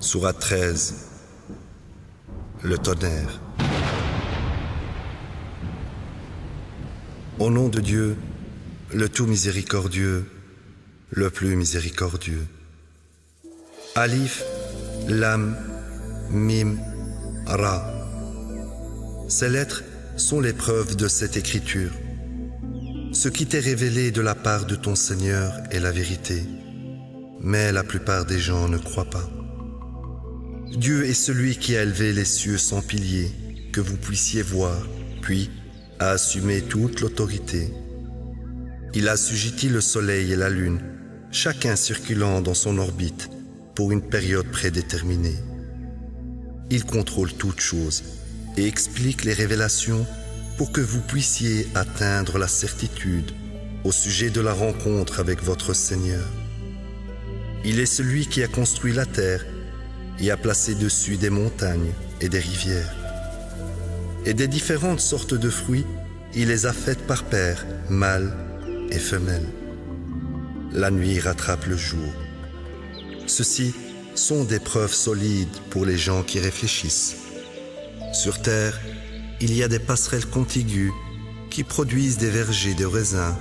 Sourate 13. Le tonnerre. Au nom de Dieu, le tout miséricordieux, le plus miséricordieux. Alif, Lam, Mim, Ra. Ces lettres sont les preuves de cette écriture. Ce qui t'est révélé de la part de ton Seigneur est la vérité, mais la plupart des gens ne croient pas. Dieu est celui qui a élevé les cieux sans piliers, que vous puissiez voir, puis a assumé toute l'autorité. Il a assujetti le soleil et la lune, chacun circulant dans son orbite pour une période prédéterminée. Il contrôle toutes choses et explique les révélations pour que vous puissiez atteindre la certitude au sujet de la rencontre avec votre Seigneur. Il est celui qui a construit la terre et a placé dessus des montagnes et des rivières. Et des différentes sortes de fruits, il les a faites par paires, mâles et femelles. La nuit rattrape le jour. Ceci sont des preuves solides pour les gens qui réfléchissent. Sur terre, il y a des passerelles contiguës qui produisent des vergers de raisins,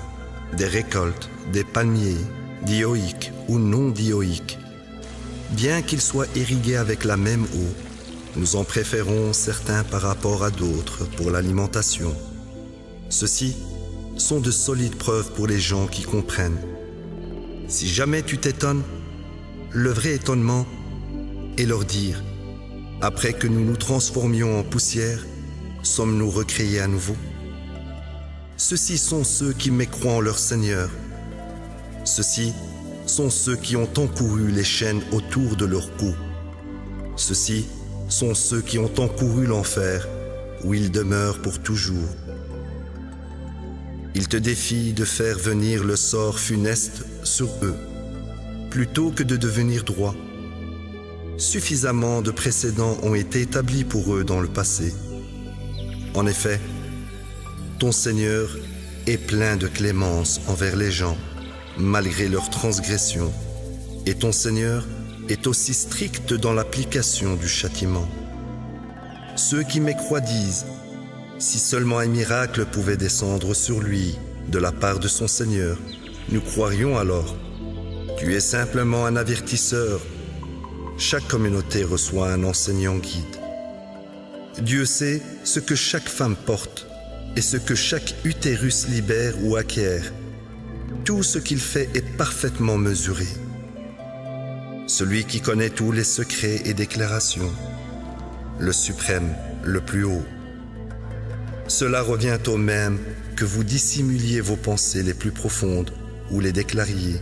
des récoltes, des palmiers, dioïques ou non dioïques. Bien qu'ils soient irrigués avec la même eau, nous en préférons certains par rapport à d'autres pour l'alimentation. Ceci sont de solides preuves pour les gens qui comprennent. Si jamais tu t'étonnes, le vrai étonnement est leur dire « Après que nous nous transformions en poussière, sommes-nous recréés à nouveau ?» Ceux-ci sont ceux qui mécroient en leur Seigneur. Ceux-ci sont ceux qui ont encouru les chaînes autour de leur cou. Ceux-ci sont ceux qui ont encouru l'enfer, où ils demeurent pour toujours. Ils te défient de faire venir le sort funeste sur eux, plutôt que de devenir droits. Suffisamment de précédents ont été établis pour eux dans le passé. En effet, ton Seigneur est plein de clémence envers les gens, malgré leurs transgressions, et ton Seigneur est aussi strict dans l'application du châtiment. Ceux qui mécroient disent « Si seulement un miracle pouvait descendre sur lui de la part de son Seigneur, nous croirions alors. Tu es simplement un avertisseur. Chaque communauté reçoit un enseignant guide. Dieu sait ce que chaque femme porte et ce que chaque utérus libère ou acquiert. Tout ce qu'il fait est parfaitement mesuré. Celui qui connaît tous les secrets et déclarations, le suprême, le plus haut. Cela revient au même que vous dissimuliez vos pensées les plus profondes ou les déclariez,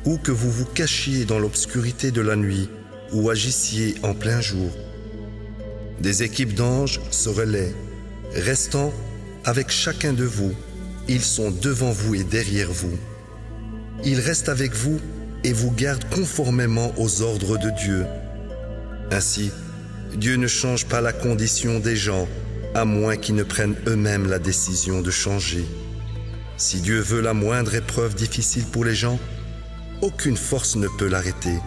ou que vous vous cachiez dans l'obscurité de la nuit ou agissiez en plein jour. Des équipes d'anges se relaient, restant avec chacun de vous. Ils sont devant vous et derrière vous. Ils restent avec vous et vous gardent conformément aux ordres de Dieu. Ainsi, Dieu ne change pas la condition des gens, à moins qu'ils ne prennent eux-mêmes la décision de changer. Si Dieu veut la moindre épreuve difficile pour les gens, aucune force ne peut l'arrêter,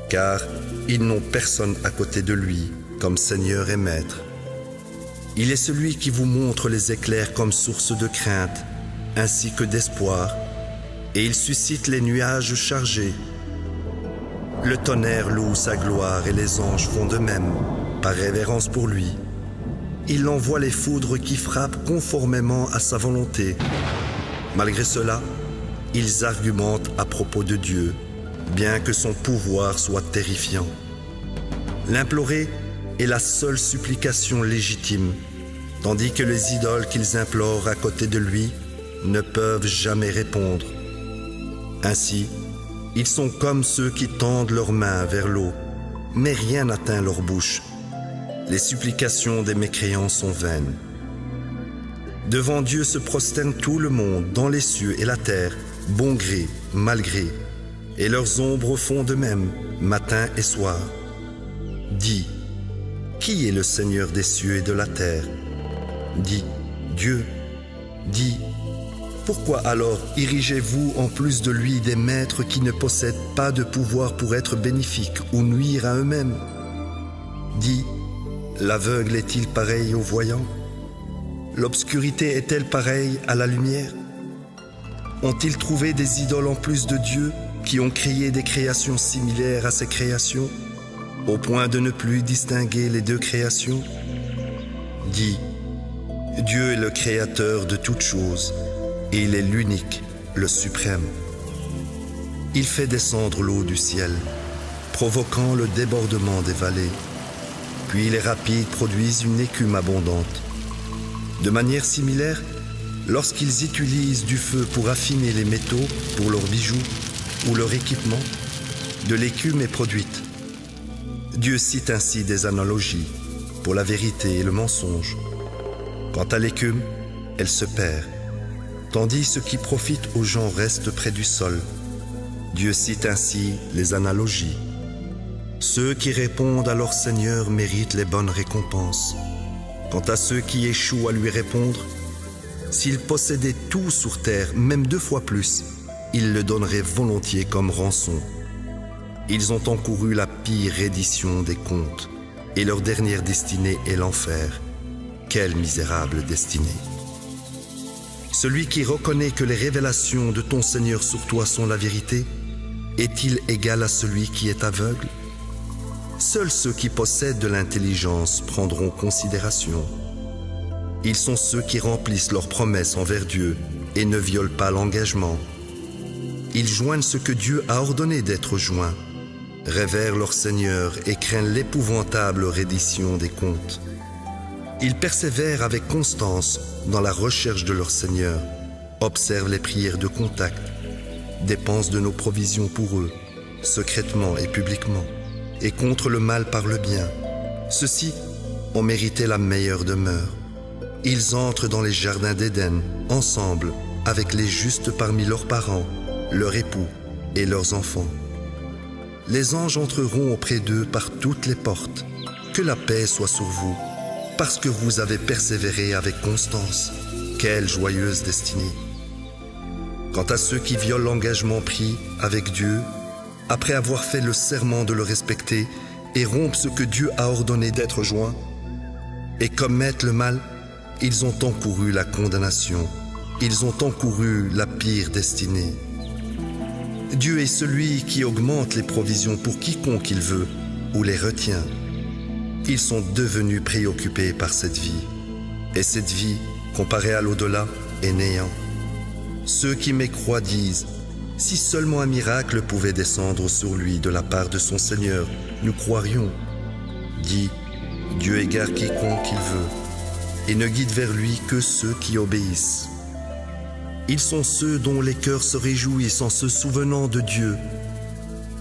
car ils n'ont personne à côté de lui, comme Seigneur et Maître. Il est celui qui vous montre les éclairs comme source de crainte, ainsi que d'espoir, et il suscite les nuages chargés. Le tonnerre loue sa gloire et les anges font de même, par révérence pour lui. Il envoie les foudres qui frappent conformément à sa volonté. Malgré cela, ils argumentent à propos de Dieu, bien que son pouvoir soit terrifiant. L'implorer est la seule supplication légitime, tandis que les idoles qu'ils implorent à côté de lui ne peuvent jamais répondre. Ainsi, ils sont comme ceux qui tendent leurs mains vers l'eau, mais rien n'atteint leur bouche. Les supplications des mécréants sont vaines. Devant Dieu se prosterne tout le monde, dans les cieux et la terre, bon gré, mal gré, et leurs ombres font de même, matin et soir. Dis, qui est le Seigneur des cieux et de la terre? Dis, Dieu. Dis, pourquoi alors érigez-vous en plus de lui des maîtres qui ne possèdent pas de pouvoir pour être bénéfiques ou nuire à eux-mêmes? Dis, l'aveugle est-il pareil au voyant? L'obscurité est-elle pareille à la lumière? Ont-ils trouvé des idoles en plus de Dieu qui ont créé des créations similaires à ses créations, au point de ne plus distinguer les deux créations? Dis, Dieu est le créateur de toutes choses, et il est l'unique, le suprême. Il fait descendre l'eau du ciel, provoquant le débordement des vallées. Puis les rapides produisent une écume abondante. De manière similaire, lorsqu'ils utilisent du feu pour affiner les métaux pour leurs bijoux ou leur équipement, de l'écume est produite. Dieu cite ainsi des analogies pour la vérité et le mensonge. Quant à l'écume, elle se perd, tandis ce qui profite aux gens reste près du sol. Dieu cite ainsi les analogies. Ceux qui répondent à leur Seigneur méritent les bonnes récompenses. Quant à ceux qui échouent à lui répondre, s'ils possédaient tout sur terre, même 2 fois plus, ils le donneraient volontiers comme rançon. Ils ont encouru la pire reddition des comptes, et leur dernière destinée est l'enfer. Quelle misérable destinée! Celui qui reconnaît que les révélations de ton Seigneur sur toi sont la vérité, est-il égal à celui qui est aveugle? Seuls ceux qui possèdent de l'intelligence prendront considération. Ils sont ceux qui remplissent leurs promesses envers Dieu et ne violent pas l'engagement. Ils joignent ce que Dieu a ordonné d'être joint, révèrent leur Seigneur et craignent l'épouvantable reddition des comptes. Ils persévèrent avec constance dans la recherche de leur Seigneur, observent les prières de contact, dépensent de nos provisions pour eux, secrètement et publiquement, et contre le mal par le bien. Ceux-ci ont mérité la meilleure demeure. Ils entrent dans les jardins d'Éden, ensemble, avec les justes parmi leurs parents, leurs époux et leurs enfants. Les anges entreront auprès d'eux par toutes les portes. Que la paix soit sur vous, parce que vous avez persévéré avec constance. Quelle joyeuse destinée! Quant à ceux qui violent l'engagement pris avec Dieu, après avoir fait le serment de le respecter et rompent ce que Dieu a ordonné d'être joint, et commettent le mal, ils ont encouru la condamnation, ils ont encouru la pire destinée. Dieu est celui qui augmente les provisions pour quiconque il veut ou les retient. Ils sont devenus préoccupés par cette vie, et cette vie, comparée à l'au-delà, est néant. Ceux qui mécroient disent: si seulement un miracle pouvait descendre sur lui de la part de son Seigneur, nous croirions. Dis, Dieu égare quiconque il veut, et ne guide vers lui que ceux qui obéissent. Ils sont ceux dont les cœurs se réjouissent en se souvenant de Dieu.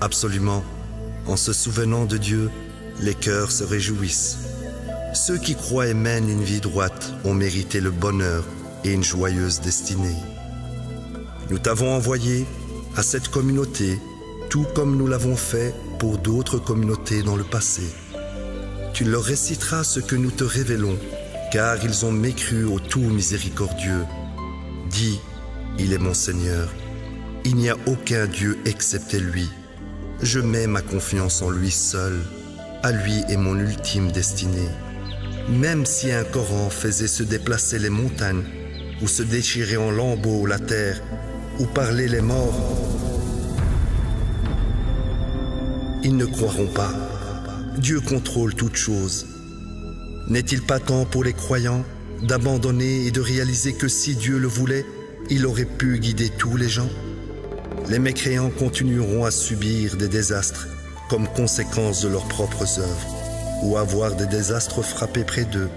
Absolument, en se souvenant de Dieu, les cœurs se réjouissent. Ceux qui croient et mènent une vie droite ont mérité le bonheur et une joyeuse destinée. Nous t'avons envoyé à cette communauté, tout comme nous l'avons fait pour d'autres communautés dans le passé. Tu leur réciteras ce que nous te révélons, car ils ont mécru au tout miséricordieux. Dis, il est mon Seigneur, il n'y a aucun Dieu excepté lui. Je mets ma confiance en lui seul, à lui est mon ultime destinée. Même si un Coran faisait se déplacer les montagnes, ou se déchirer en lambeaux la terre, ou parler les morts, ils ne croiront pas. Dieu contrôle toutes choses. N'est-il pas temps pour les croyants d'abandonner et de réaliser que si Dieu le voulait, il aurait pu guider tous les gens? Les mécréants continueront à subir des désastres comme conséquence de leurs propres œuvres, ou à voir des désastres frapper près d'eux,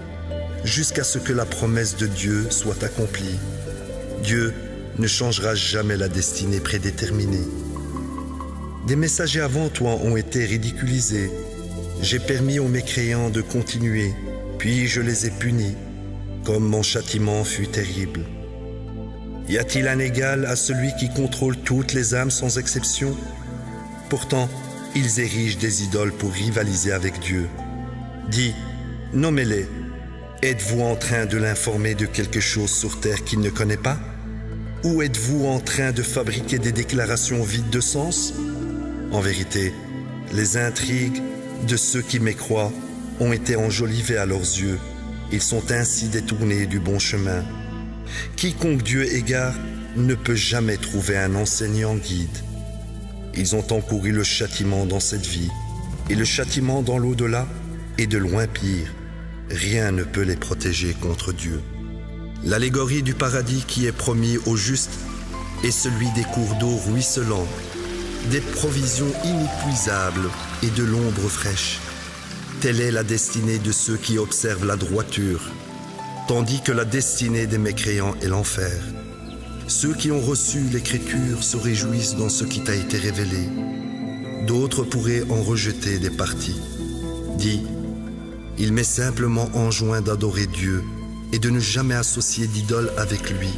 jusqu'à ce que la promesse de Dieu soit accomplie. Dieu ne changera jamais la destinée prédéterminée. Des messagers avant toi ont été ridiculisés. J'ai permis aux mécréants de continuer, puis je les ai punis, comme mon châtiment fut terrible. Y a-t-il un égal à celui qui contrôle toutes les âmes sans exception? Pourtant, ils érigent des idoles pour rivaliser avec Dieu. Dis, nommez-les. Êtes-vous en train de l'informer de quelque chose sur terre qu'il ne connaît pas? Ou êtes-vous en train de fabriquer des déclarations vides de sens? En vérité, les intrigues de ceux qui mécroient ont été enjolivés à leurs yeux. Ils sont ainsi détournés du bon chemin. Quiconque Dieu égare ne peut jamais trouver un enseignant guide. Ils ont encouru le châtiment dans cette vie, et le châtiment dans l'au-delà est de loin pire. Rien ne peut les protéger contre Dieu. L'allégorie du paradis qui est promis aux justes est celui des cours d'eau ruisselants, des provisions inépuisables et de l'ombre fraîche. Telle est la destinée de ceux qui observent la droiture, tandis que la destinée des mécréants est l'enfer. Ceux qui ont reçu l'Écriture se réjouissent dans ce qui t'a été révélé. D'autres pourraient en rejeter des parties. Dis, il m'est simplement enjoint d'adorer Dieu et de ne jamais associer d'idole avec lui.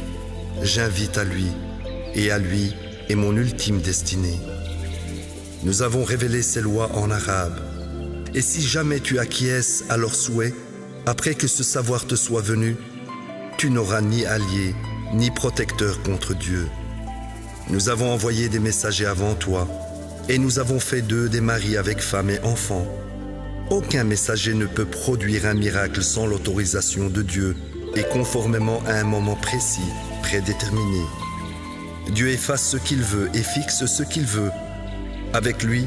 J'invite à lui, et à lui est mon ultime destinée. Nous avons révélé ces lois en arabe. Et si jamais tu acquiesces à leurs souhaits, après que ce savoir te soit venu, tu n'auras ni allié, ni protecteur contre Dieu. Nous avons envoyé des messagers avant toi, et nous avons fait d'eux des maris avec femmes et enfants. Aucun messager ne peut produire un miracle sans l'autorisation de Dieu et conformément à un moment précis, prédéterminé. Dieu efface ce qu'il veut et fixe ce qu'il veut. Avec lui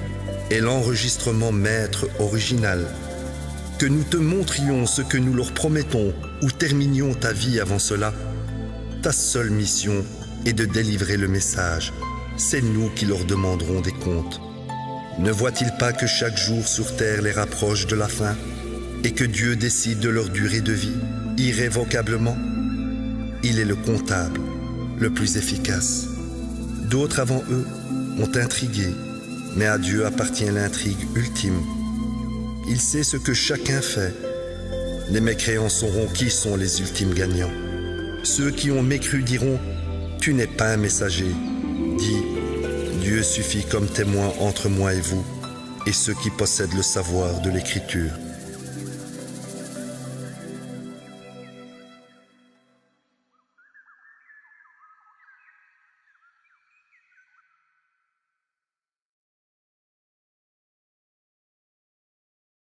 est l'enregistrement maître original. Que nous te montrions ce que nous leur promettons ou terminions ta vie avant cela, ta seule mission est de délivrer le message. C'est nous qui leur demanderons des comptes. Ne voient-ils pas que chaque jour sur terre les rapproche de la fin et que Dieu décide de leur durée de vie irrévocablement? Il est le comptable, le plus efficace. D'autres avant eux ont intrigué, mais à Dieu appartient l'intrigue ultime. Il sait ce que chacun fait. Les mécréants sauront qui sont les ultimes gagnants. Ceux qui ont mécru diront « Tu n'es pas un messager ». Dis « Dieu suffit comme témoin entre moi et vous et ceux qui possèdent le savoir de l'Écriture ».